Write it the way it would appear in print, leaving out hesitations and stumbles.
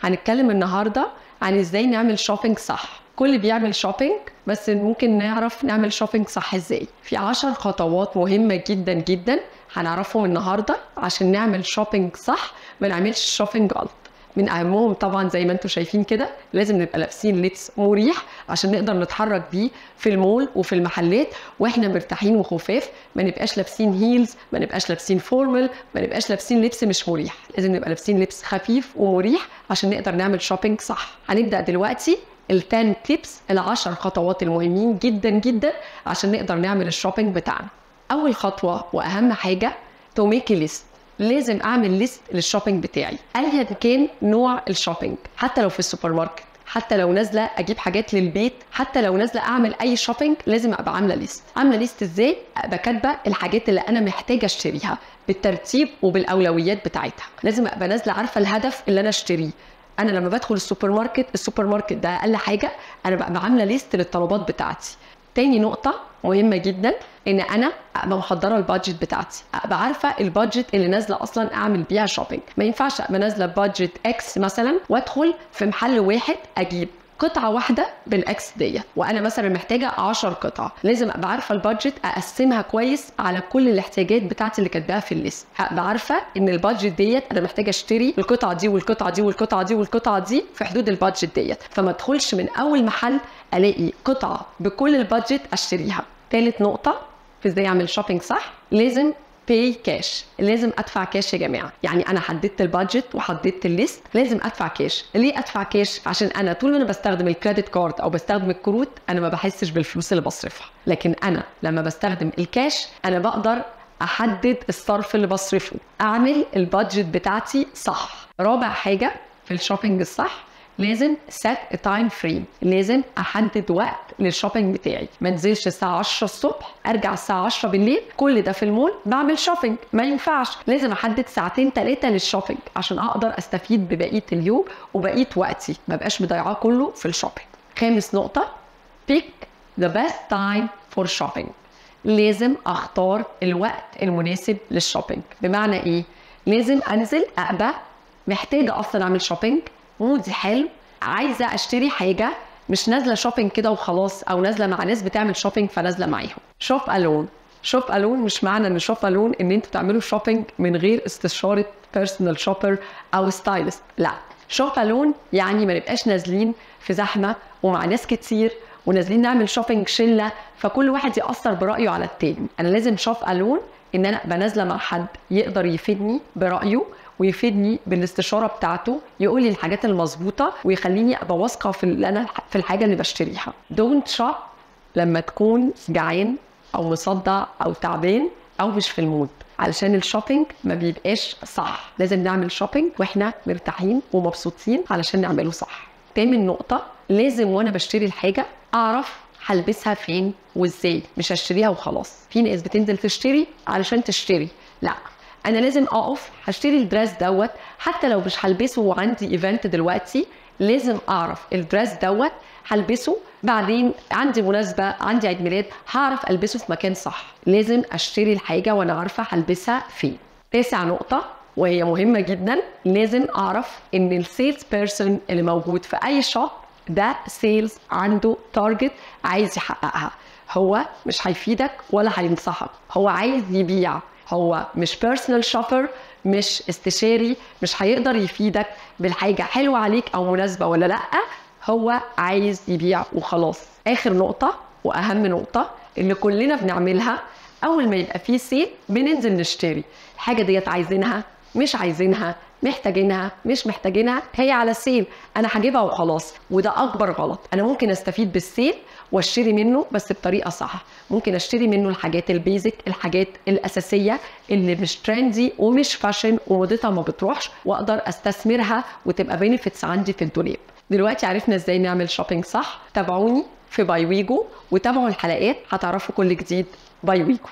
هنتكلم النهارده عن ازاي نعمل شوبينج صح. كل بيعمل شوبينج، بس ممكن نعرف نعمل شوبينج صح ازاي. في 10 خطوات مهمة جدا جدا هنعرفهم النهارده عشان نعمل شوبينج صح، ما نعملش شوبينج غلط. من اهمهم طبعا زي ما انتم شايفين كده، لازم نبقى لابسين لبس مريح عشان نقدر نتحرك بيه في المول وفي المحلات واحنا مرتاحين وخفاف. ما نبقاش لابسين هيلز، ما نبقاش لابسين فورمال، ما نبقاش لابسين لبس مش مريح. لازم نبقى لابسين لبس خفيف ومريح عشان نقدر نعمل شوبينج صح. هنبدا دلوقتي ال10 تيبس، ال10 خطوات المهمين جدا جدا عشان نقدر نعمل الشوبينج بتاعنا. اول خطوه واهم حاجه تو ميك ليست. لازم اعمل ليست للشوبينج بتاعي ايا كان نوع الشوبينج، حتى لو في السوبر ماركت، حتى لو نازله اجيب حاجات للبيت، حتى لو نازله اعمل اي شوبينج، لازم ابقى عامله ليست. عامله ليست ازاي؟ ابقى كاتبه الحاجات اللي انا محتاجه اشتريها بالترتيب وبالاولويات بتاعتها. لازم ابقى نازله عارفه الهدف اللي انا اشتريه. انا لما بدخل السوبر ماركت ده اقل حاجه انا ببقى عامله ليست للطلبات بتاعتي. تاني نقطه مهمه جدا ان انا ابقى محضره البادجت بتاعتي، ابقى عارفه البادجت اللي نازله اصلا اعمل بيها شوبينج. ما ينفعش ابقى نازله بادجت اكس مثلا وادخل في محل واحد اجيب قطعه واحده بالاكس ديت وانا مثلا محتاجه 10 قطع. لازم ابقى عارفه البادجت، اقسمها كويس على كل الاحتياجات بتاعتي اللي كاتباها في الليست. ابقى عارفه ان البادجت ديت انا محتاجه اشتري القطعه دي والقطعه دي والقطعه دي والقطعه دي في حدود البادجت ديت، فما ادخلش من اول محل الاقي قطعه بكل البادجت اشتريها. ثالث نقطه في ازاي اعمل شوبينج صح، لازم باي كاش. لازم ادفع كاش يا جماعه. يعني انا حددت البادجت وحددت الليست، لازم ادفع كاش. ليه ادفع كاش؟ عشان انا طول ما انا بستخدم الكريدت كارد او بستخدم الكروت انا ما بحسش بالفلوس اللي بصرفها، لكن انا لما بستخدم الكاش انا بقدر احدد الصرف اللي بصرفه، اعمل البادجت بتاعتي صح. رابع حاجه في الشوبينج الصح، لازم set a time frame. لازم احدد وقت للشوبينج بتاعي. ما انزلش الساعه 10 الصبح ارجع الساعه 10 بالليل كل ده في المول بعمل شوبينج، ما ينفعش. لازم احدد ساعتين 3 للشوبينج عشان اقدر استفيد ببقيه اليوم وبقيه وقتي، ما بقاش مضيعاه كله في الشوبينج. خامس نقطه، pick the best time for shopping. لازم اختار الوقت المناسب للشوبينج. بمعنى ايه؟ لازم انزل ابقى محتاجه اصلا اعمل شوبينج، مودي حلو، عايزه اشتري حاجه، مش نازله شوبينج كده وخلاص، او نازله مع ناس بتعمل شوبينج فنازله معاهم. شوب الون. شوب الون مش معنى ان شوب الون ان انتوا تعملوا شوبينج من غير استشاره بيرسونال شوبر او ستايلست، لا. شوب الون يعني ما نبقاش نازلين في زحمه ومع ناس كتير ونازلين نعمل شوبينج شله فكل واحد يأثر برايه على التاني. انا لازم شوب الون ان انا ابقى نازله مع حد يقدر يفيدني برايه ويفيدني بالاستشاره بتاعته، يقول لي الحاجات المظبوطه ويخليني ابقى واثقه في الحاجه اللي بشتريها. دونت شوب لما تكون جعان او مصدع او تعبان او مش في المود، علشان الشوبينج ما بيبقاش صح. لازم نعمل شوبينج واحنا مرتاحين ومبسوطين علشان نعمله صح. تامن نقطه، لازم وانا بشتري الحاجه اعرف هلبسها فين وازاي، مش هشتريها وخلاص. في ناس بتنزل تشتري علشان تشتري، لا. انا لازم اقف هشتري الدرس دوت حتى لو مش هلبسه وعندي ايفنت دلوقتي، لازم اعرف الدرس دوت هلبسه بعدين، عندي مناسبه، عندي عيد ميلاد، هعرف البسه في مكان صح. لازم اشتري الحاجه وانا عارفه هلبسها فين. تاسع نقطه وهي مهمه جدا، لازم اعرف ان السيلز بيرسون اللي موجود في اي شوب ده سيلز عنده تارجت عايز يحققها. هو مش هيفيدك ولا هينصحك، هو عايز يبيع. هو مش بيرسونال شوبر، مش استشاري، مش هيقدر يفيدك بالحاجه حلوه عليك او مناسبه ولا لا، هو عايز يبيع وخلاص. اخر نقطه واهم نقطه اللي كلنا بنعملها، اول ما يبقى فيه سيل بننزل نشتري الحاجه ديت. عايزينها مش عايزينها، محتاجينها مش محتاجينها، هي على سيل انا هجيبها وخلاص. وده اكبر غلط. انا ممكن استفيد بالسيل واشتري منه بس بطريقه صح. ممكن اشتري منه الحاجات البيزك، الحاجات الاساسيه اللي مش ترندي ومش فاشن وموضتها ما بتروحش، واقدر استثمرها وتبقى بينيفيتس عندي في الدولاب. دلوقتي عرفنا ازاي نعمل شوبينج صح. تابعوني في باي ويجو وتابعوا الحلقات هتعرفوا كل جديد. باي ويجو.